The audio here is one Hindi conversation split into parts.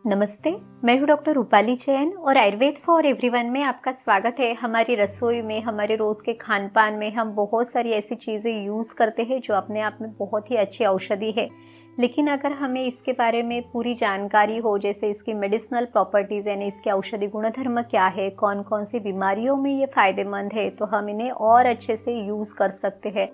नमस्ते, मैं हूँ डॉक्टर रूपाली जैन और आयुर्वेद फॉर एवरीवन में आपका स्वागत है। हमारी रसोई में, हमारे रोज़ के खान पान में हम बहुत सारी ऐसी चीज़ें यूज़ करते हैं जो अपने आप में बहुत ही अच्छी औषधि है। लेकिन अगर हमें इसके बारे में पूरी जानकारी हो, जैसे इसकी मेडिसिनल प्रॉपर्टीज़ यानी इसके औषधि गुणधर्म क्या है, कौन कौन सी बीमारियों में ये फ़ायदेमंद है, तो हम इन्हें और अच्छे से यूज़ कर सकते हैं।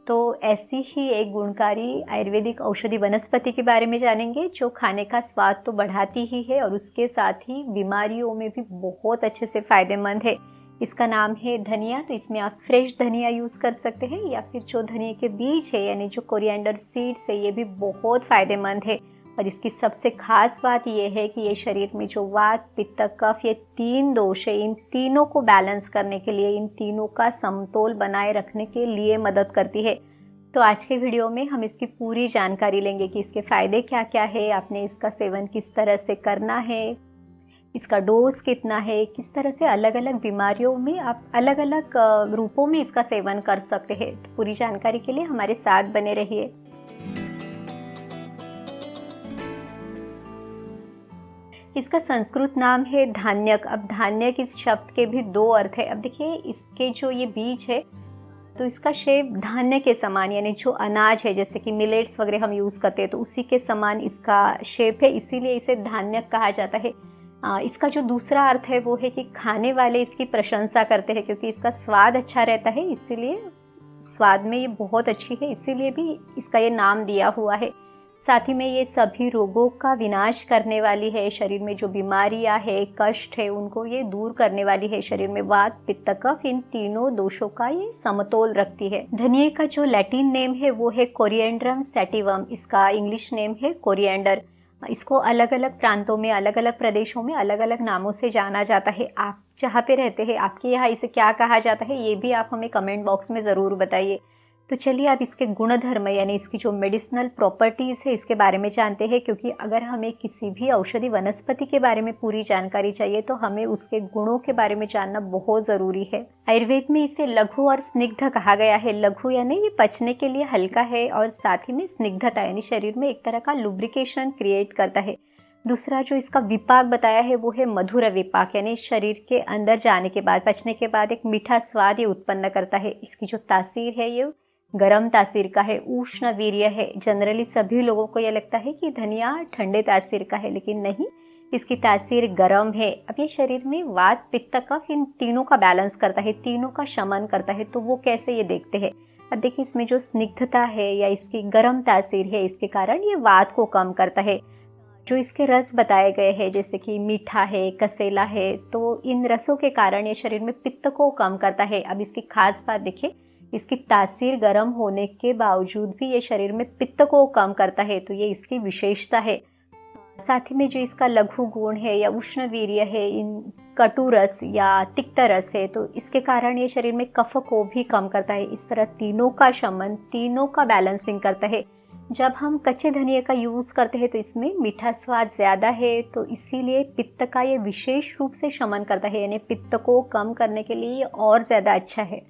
तो ऐसी ही एक गुणकारी आयुर्वेदिक औषधि वनस्पति के बारे में जानेंगे जो खाने का स्वाद तो बढ़ाती ही है और उसके साथ ही बीमारियों में भी बहुत अच्छे से फ़ायदेमंद है। इसका नाम है धनिया। तो इसमें आप फ्रेश धनिया यूज़ कर सकते हैं या फिर जो धनिया के बीज है यानी जो कोरिएंडर सीड्स है, ये भी बहुत फ़ायदेमंद है। और इसकी सबसे खास बात यह है कि ये शरीर में जो वात, पित्त, कफ, ये 3 दोष है, इन तीनों को बैलेंस करने के लिए, इन तीनों का समतोल बनाए रखने के लिए मदद करती है। तो आज के वीडियो में हम इसकी पूरी जानकारी लेंगे कि इसके फ़ायदे क्या क्या है, आपने इसका सेवन किस तरह से करना है, इसका डोज कितना है, किस तरह से अलग अलग बीमारियों में आप अलग अलग रूपों में इसका सेवन कर सकते हैं। तो पूरी जानकारी के लिए हमारे साथ बने रहिए। इसका संस्कृत नाम है धान्यक। अब धान्यक इस शब्द के भी 2 अर्थ है। अब देखिए, इसके जो ये बीज है तो इसका शेप धान्य के समान यानी जो अनाज है, जैसे कि मिलेट्स वगैरह हम यूज़ करते हैं, तो उसी के समान इसका शेप है, इसीलिए इसे धान्यक कहा जाता है। इसका जो दूसरा अर्थ है वो है कि खाने वाले इसकी प्रशंसा करते हैं, क्योंकि इसका स्वाद अच्छा रहता है, इसीलिए स्वाद में ये बहुत अच्छी है, इसीलिए भी इसका ये नाम दिया हुआ है। साथ ही में ये सभी रोगों का विनाश करने वाली है। शरीर में जो बीमारियां है, कष्ट है, उनको ये दूर करने वाली है। शरीर में वात, पित्त, कफ, इन तीनों दोषों का ये समतोल रखती है। धनिये का जो लैटिन नेम है वो है कोरिएंड्रम सैटिवम। इसका इंग्लिश नेम है कोरिएंडर। इसको अलग अलग प्रांतों में, अलग अलग प्रदेशों में अलग अलग नामों से जाना जाता है। आप जहाँ पे रहते हैं, आपके यहाँ इसे क्या कहा जाता है, ये भी आप हमें कमेंट बॉक्स में ज़रूर बताइए। तो चलिए अब इसके गुणधर्म यानी इसकी जो मेडिसिनल प्रॉपर्टीज़ है इसके बारे में जानते हैं, क्योंकि अगर हमें किसी भी औषधि वनस्पति के बारे में पूरी जानकारी चाहिए तो हमें उसके गुणों के बारे में जानना बहुत ज़रूरी है। आयुर्वेद में इसे लघु और स्निग्ध कहा गया है। लघु यानी ये पचने के लिए हल्का है और साथ ही में स्निग्धता यानी शरीर में एक तरह का लुब्रिकेशन क्रिएट करता है। दूसरा जो इसका विपाक बताया है वो है मधुर विपाक, यानी शरीर के अंदर जाने के बाद, पचने के बाद एक मीठा स्वाद ये उत्पन्न करता है। इसकी जो तासीर है ये गरम तासीर का है, उष्ण वीर्य है। जनरली सभी लोगों को यह लगता है कि धनिया ठंडे तासीर का है, लेकिन नहीं, इसकी तासीर गरम है। अब ये शरीर में वात, पित्त, कफ, इन तीनों का बैलेंस करता है, तीनों का शमन करता है। तो वो कैसे, ये देखते हैं। अब देखिए, इसमें जो स्निग्धता है या इसकी गरम तासीर है, इसके कारण ये वात को कम करता है। जो इसके रस बताए गए हैं, जैसे कि मीठा है, कसेला है, तो इन रसों के कारण ये शरीर में पित्त को कम करता है। अब इसकी खास बात देखिए, इसकी तासीर गर्म होने के बावजूद भी ये शरीर में पित्त को कम करता है, तो ये इसकी विशेषता है। साथ ही में जो इसका लघु गुण है या उष्ण वीर्य है, इन कटु रस या तिक्त रस है, तो इसके कारण ये शरीर में कफ को भी कम करता है। इस तरह तीनों का शमन, तीनों का बैलेंसिंग करता है। जब हम कच्चे धनिया का यूज़ करते हैं तो इसमें मीठा स्वाद ज़्यादा है, तो इसीलिए पित्त का ये विशेष रूप से शमन करता है, यानी पित्त को कम करने के लिए ये और ज़्यादा अच्छा है।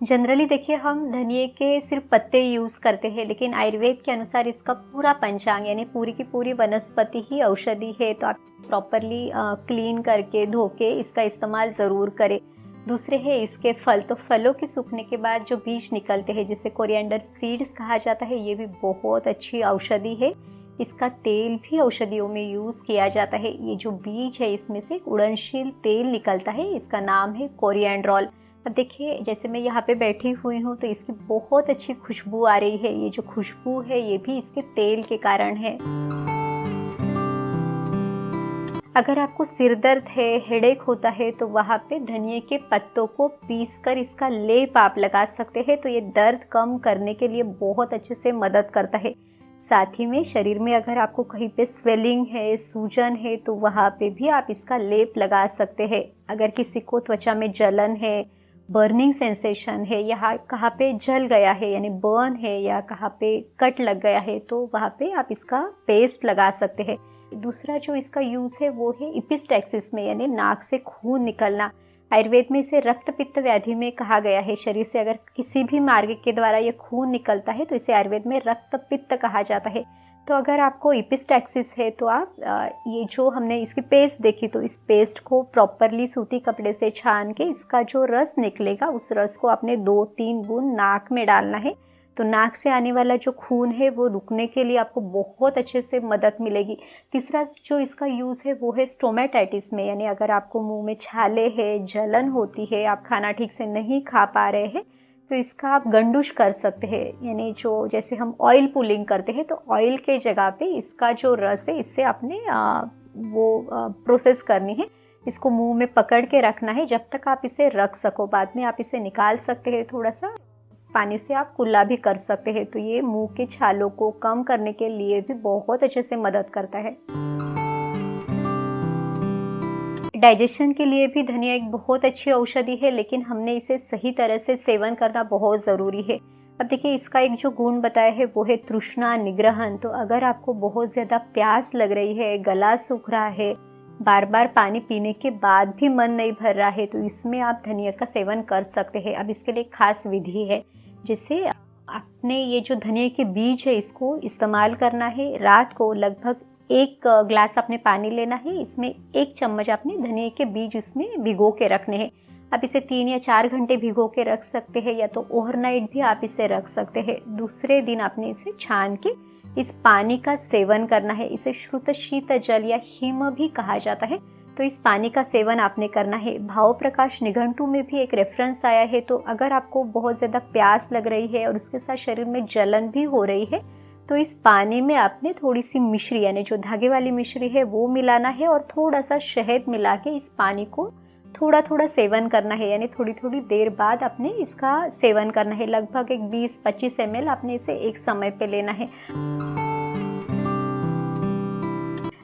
जनरली देखिए, हम धनिये के सिर्फ पत्ते यूज़ करते हैं, लेकिन आयुर्वेद के अनुसार इसका पूरा पंचांग यानी पूरी की पूरी वनस्पति ही औषधि है। तो आप प्रॉपरली क्लीन करके, धो के इसका इस्तेमाल ज़रूर करें। दूसरे है इसके फल। तो फलों के सूखने के बाद जो बीज निकलते हैं, जिसे कोरिएंडर सीड्स कहा जाता है, ये भी बहुत अच्छी औषधि है। इसका तेल भी औषधियों में यूज़ किया जाता है। ये जो बीज है, इसमें से एक उड़नशील तेल निकलता है, इसका नाम है कोरिएंड्रोल। अब देखिए, जैसे मैं यहाँ पे बैठी हुई हूँ तो इसकी बहुत अच्छी खुशबू आ रही है। ये जो खुशबू है ये भी इसके तेल के कारण है। अगर आपको सिर दर्द है, हेडेक होता है, तो वहाँ पे धनिये के पत्तों को पीसकर इसका लेप आप लगा सकते हैं, तो ये दर्द कम करने के लिए बहुत अच्छे से मदद करता है। साथ ही में शरीर में अगर आपको कहीं पे स्वेलिंग है, सूजन है, तो वहाँ पे भी आप इसका लेप लगा सकते हैं। अगर किसी को त्वचा में जलन है, बर्निंग सेंसेशन है, या कहाँ पे जल गया है यानी बर्न है, या कहाँ पे कट लग गया है, तो वहाँ पे आप इसका पेस्ट लगा सकते हैं। दूसरा जो इसका यूज़ है वो है इपिस्टैक्सिस में, यानी नाक से खून निकलना। आयुर्वेद में इसे रक्त पित्त व्याधि में कहा गया है। शरीर से अगर किसी भी मार्ग के द्वारा ये खून निकलता है तो इसे आयुर्वेद में रक्त पित्त कहा जाता है। तो अगर आपको एपिस्टैक्सिस है तो आप ये जो हमने इसकी पेस्ट देखी, तो इस पेस्ट को प्रॉपरली सूती कपड़े से छान के इसका जो रस निकलेगा उस रस को आपने 2-3 बूंद नाक में डालना है। तो नाक से आने वाला जो खून है वो रुकने के लिए आपको बहुत अच्छे से मदद मिलेगी। तीसरा जो इसका यूज़ है वो है स्टोमेटाइटिस में, यानी अगर आपको मुंह में छाले है, जलन होती है, आप खाना ठीक से नहीं खा पा रहे हैं, तो इसका आप गंडुश कर सकते हैं। यानी जो जैसे हम ऑयल पुलिंग करते हैं तो ऑयल के जगह पे इसका जो रस है इससे आपने प्रोसेस करनी है। इसको मुंह में पकड़ के रखना है जब तक आप इसे रख सको। बाद में आप इसे निकाल सकते हैं, थोड़ा सा पानी से आप कुल्ला भी कर सकते हैं। तो ये मुंह के छालों को कम करने के लिए भी बहुत अच्छे से मदद करता है। डाइजेशन के लिए भी धनिया एक बहुत अच्छी औषधि है, लेकिन हमने इसे सही तरह से सेवन करना बहुत ज़रूरी है। अब देखिए, इसका एक जो गुण बताया है वो है तृष्णा निग्रहण। तो अगर आपको बहुत ज़्यादा प्यास लग रही है, गला सूख रहा है, बार बार पानी पीने के बाद भी मन नहीं भर रहा है, तो इसमें आप धनिया का सेवन कर सकते हैं। अब इसके लिए खास विधि है, जिसे आपने ये जो धनिया के बीज है इसको इस्तेमाल करना है। रात को लगभग 1 ग्लास आपने पानी लेना है, इसमें 1 चम्मच आपने धनिया के बीज उसमें भिगो के रखने हैं। आप इसे 3 या 4 घंटे भिगो के रख सकते हैं, या तो ओवरनाइट भी आप इसे रख सकते हैं। दूसरे दिन आपने इसे छान के इस पानी का सेवन करना है। इसे श्रुत शीत जल या हिम भी कहा जाता है। तो इस पानी का सेवन आपने करना है। भाव प्रकाश निघंटू में भी एक रेफरेंस आया है। तो अगर आपको बहुत ज़्यादा प्यास लग रही है और उसके साथ शरीर में जलन भी हो रही है, तो इस पानी में आपने थोड़ी सी मिश्री, यानी जो धागे वाली मिश्री है वो मिलाना है, और थोड़ा सा शहद मिला के इस पानी को थोड़ा थोड़ा सेवन करना है। यानी थोड़ी थोड़ी देर बाद आपने इसका सेवन करना है। लगभग एक 20-25 ml आपने इसे एक समय पे लेना है।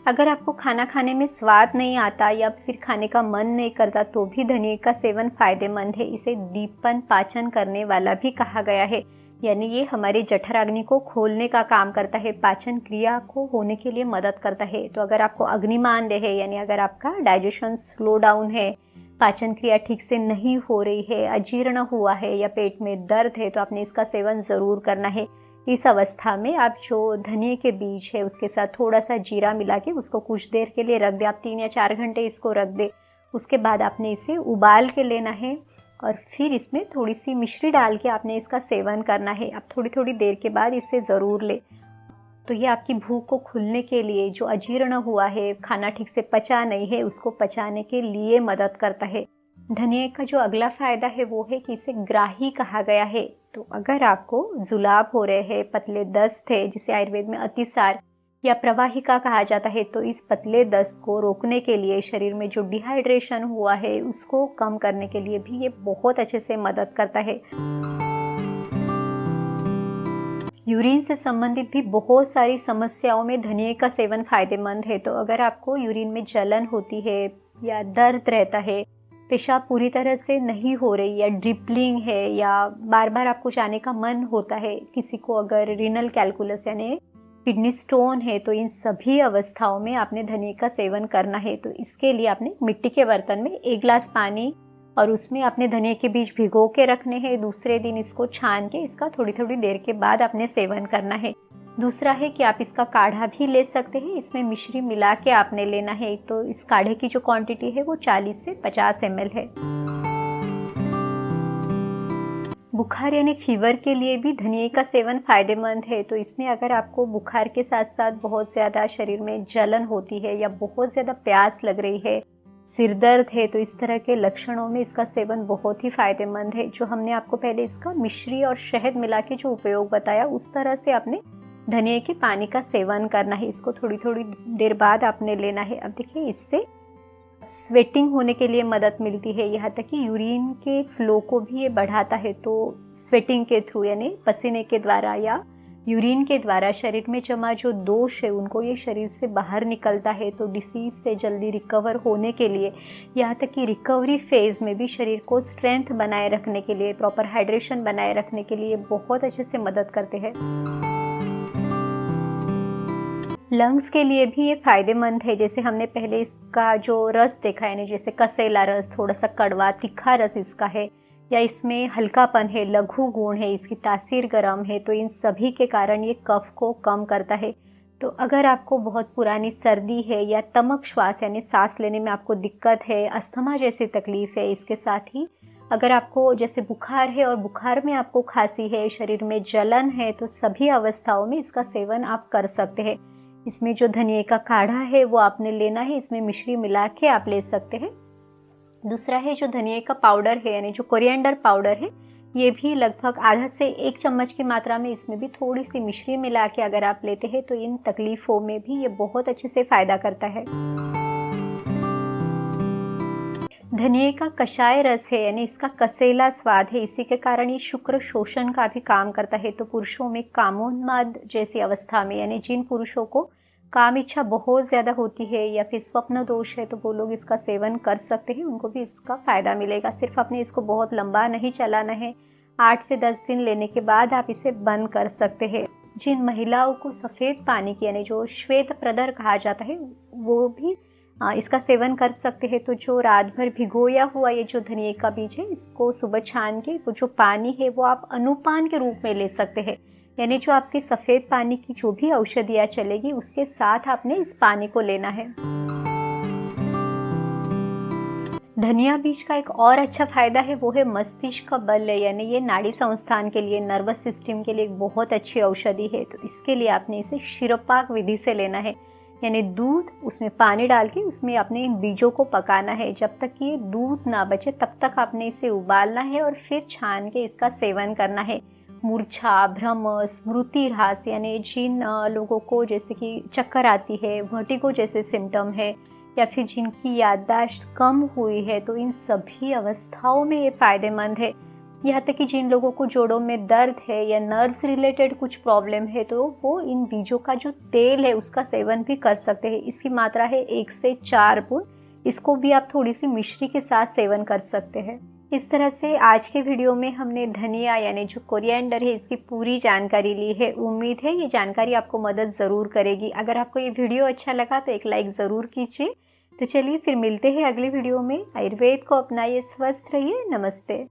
अगर आपको खाना खाने में स्वाद नहीं आता या फिर खाने का मन नहीं करता, तो भी धनिया का सेवन फायदेमंद है। इसे दीपन पाचन करने वाला भी कहा गया है। यानी ये हमारे जठराग्नि को खोलने का काम करता है, पाचन क्रिया को होने के लिए मदद करता है। तो अगर आपको अग्निमांद्य है, यानी अगर आपका डाइजेशन स्लो डाउन है, पाचन क्रिया ठीक से नहीं हो रही है, अजीर्ण हुआ है या पेट में दर्द है, तो आपने इसका सेवन ज़रूर करना है। इस अवस्था में आप जो धनिया के बीज है उसके साथ थोड़ा सा जीरा मिला के उसको कुछ देर के लिए रख दें। आप 3 या 4 घंटे इसको रख दें। उसके बाद आपने इसे उबाल के लेना है और फिर इसमें थोड़ी सी मिश्री डाल के आपने इसका सेवन करना है। आप थोड़ी थोड़ी देर के बाद इसे ज़रूर लें। तो ये आपकी भूख को खुलने के लिए, जो अजीर्ण हुआ है, खाना ठीक से पचा नहीं है, उसको पचाने के लिए मदद करता है। धनिया का जो अगला फ़ायदा है वो है कि इसे ग्राही कहा गया है। तो अगर आपको जुलाब हो रहे हैं, पतले दस्त है, जिसे आयुर्वेद में अतिसार या प्रवाहिका कहा जाता है, तो इस पतले दस्त को रोकने के लिए, शरीर में जो डिहाइड्रेशन हुआ है उसको कम करने के लिए भी ये बहुत अच्छे से मदद करता है। यूरिन से संबंधित भी बहुत सारी समस्याओं में धनिया का सेवन फायदेमंद है। तो अगर आपको यूरिन में जलन होती है या दर्द रहता है, पेशाब पूरी तरह से नहीं हो रही, या ड्रिपलिंग है, या बार बार आपको जाने का मन होता है, किसी को अगर रीनल कैलकुलस यानी किडनी स्टोन है, तो इन सभी अवस्थाओं में आपने धनिया का सेवन करना है। तो इसके लिए आपने मिट्टी के बर्तन में 1 गिलास पानी और उसमें आपने धनिया के बीज भिगो के रखने हैं। दूसरे दिन इसको छान के इसका थोड़ी थोड़ी देर के बाद आपने सेवन करना है। दूसरा है कि आप इसका काढ़ा भी ले सकते हैं, इसमें मिश्री मिला के आपने लेना है। तो इस काढ़े की जो क्वांटिटी है वो 40 से 50 ml है। बुखार यानी फीवर के लिए भी धनिया का सेवन फायदेमंद है। तो इसमें अगर आपको बुखार के साथ साथ बहुत ज़्यादा शरीर में जलन होती है या बहुत ज़्यादा प्यास लग रही है, सिर दर्द है, तो इस तरह के लक्षणों में इसका सेवन बहुत ही फायदेमंद है। जो हमने आपको पहले इसका मिश्री और शहद मिला के जो उपयोग बताया, उस तरह से आपने धनिया के पानी का सेवन करना है। इसको थोड़ी थोड़ी देर बाद आपने लेना है। अब देखिए, इससे स्वेटिंग होने के लिए मदद मिलती है, यहाँ तक कि यूरिन के फ्लो को भी ये बढ़ाता है। तो स्वेटिंग के थ्रू, यानी पसीने के द्वारा या यूरिन के द्वारा शरीर में जमा जो दोष है उनको ये शरीर से बाहर निकलता है। तो डिसीज से जल्दी रिकवर होने के लिए, यहाँ तक कि रिकवरी फेज में भी शरीर को स्ट्रेंथ बनाए रखने के लिए, प्रॉपर हाइड्रेशन बनाए रखने के लिए बहुत अच्छे से मदद करते हैं। लंग्स के लिए भी ये फायदेमंद है। जैसे हमने पहले इसका जो रस देखा, यानी जैसे कसेला रस, थोड़ा सा कड़वा तीखा रस इसका है, या इसमें हल्कापन है, लघु गुण है, इसकी तासीर गर्म है, तो इन सभी के कारण ये कफ को कम करता है। तो अगर आपको बहुत पुरानी सर्दी है या तमक श्वास यानी सांस लेने में आपको दिक्कत है, अस्थमा जैसी तकलीफ है, इसके साथ ही अगर आपको जैसे बुखार है और बुखार में आपको खांसी है, शरीर में जलन है, तो सभी अवस्थाओं में इसका सेवन आप कर सकते हैं। इसमें जो धनिए का काढ़ा है वो आपने लेना है, इसमें मिश्री मिला के आप ले सकते हैं। दूसरा है जो धनिए का पाउडर है यानी जो कोरिएंडर पाउडर है, ये भी लगभग आधा से 1 चम्मच की मात्रा में इसमें भी थोड़ी सी मिश्री मिला के अगर आप लेते हैं तो इन तकलीफ़ों में भी ये बहुत अच्छे से फ़ायदा करता है। धनिए का कषाय रस है यानी इसका कसेला स्वाद है, इसी के कारण ये शुक्र शोषण का भी काम करता है। तो पुरुषों में कामोन्माद जैसी अवस्था में यानी जिन पुरुषों को काम इच्छा बहुत ज़्यादा होती है या फिर स्वप्न दोष है, तो वो लोग इसका सेवन कर सकते हैं, उनको भी इसका फ़ायदा मिलेगा। सिर्फ आपने इसको बहुत लंबा नहीं चलाना है, 8 से 10 दिन लेने के बाद आप इसे बंद कर सकते हैं। जिन महिलाओं को सफ़ेद पानी की यानी जो श्वेत प्रदर कहा जाता है, वो भी इसका सेवन कर सकते हैं। तो जो रात भर भिगोया हुआ ये जो धनिए का बीज है, इसको सुबह छान के वो जो पानी है वो आप अनुपान के रूप में ले सकते हैं, यानी जो आपकी सफ़ेद पानी की जो भी औषधियाँ चलेगी उसके साथ आपने इस पानी को लेना है। धनिया बीज का एक और अच्छा फ़ायदा है, वो है मस्तिष्क का बल है, यानी ये नाड़ी संस्थान के लिए, नर्वस सिस्टम के लिए एक बहुत अच्छी औषधि है। तो इसके लिए आपने इसे शिरपाक विधि से लेना है, यानी दूध उसमें पानी डाल के उसमें आपने इन बीजों को पकाना है। जब तक ये दूध ना बचे तब तक आपने इसे उबालना है और फिर छान के इसका सेवन करना है। मूर्छा, भ्रम, स्मृति ह्रास यानी जिन लोगों को जैसे कि चक्कर आती है, वर्टिगो जैसे सिम्टम है, या फिर जिनकी याददाश्त कम हुई है, तो इन सभी अवस्थाओं में ये फ़ायदेमंद है। यहाँ तक कि जिन लोगों को जोड़ों में दर्द है या नर्व्स रिलेटेड कुछ प्रॉब्लम है, तो वो इन बीजों का जो तेल है उसका सेवन भी कर सकते हैं। इसकी मात्रा है 1 से 4 बूंद, इसको भी आप थोड़ी सी मिश्री के साथ सेवन कर सकते हैं। इस तरह से आज के वीडियो में हमने धनिया यानी जो कोरिएंडर है इसकी पूरी जानकारी ली है। उम्मीद है ये जानकारी आपको मदद ज़रूर करेगी। अगर आपको ये वीडियो अच्छा लगा तो एक लाइक ज़रूर कीजिए। तो चलिए फिर मिलते हैं अगले वीडियो में। आयुर्वेद को अपनाइए, स्वस्थ रहिए। नमस्ते।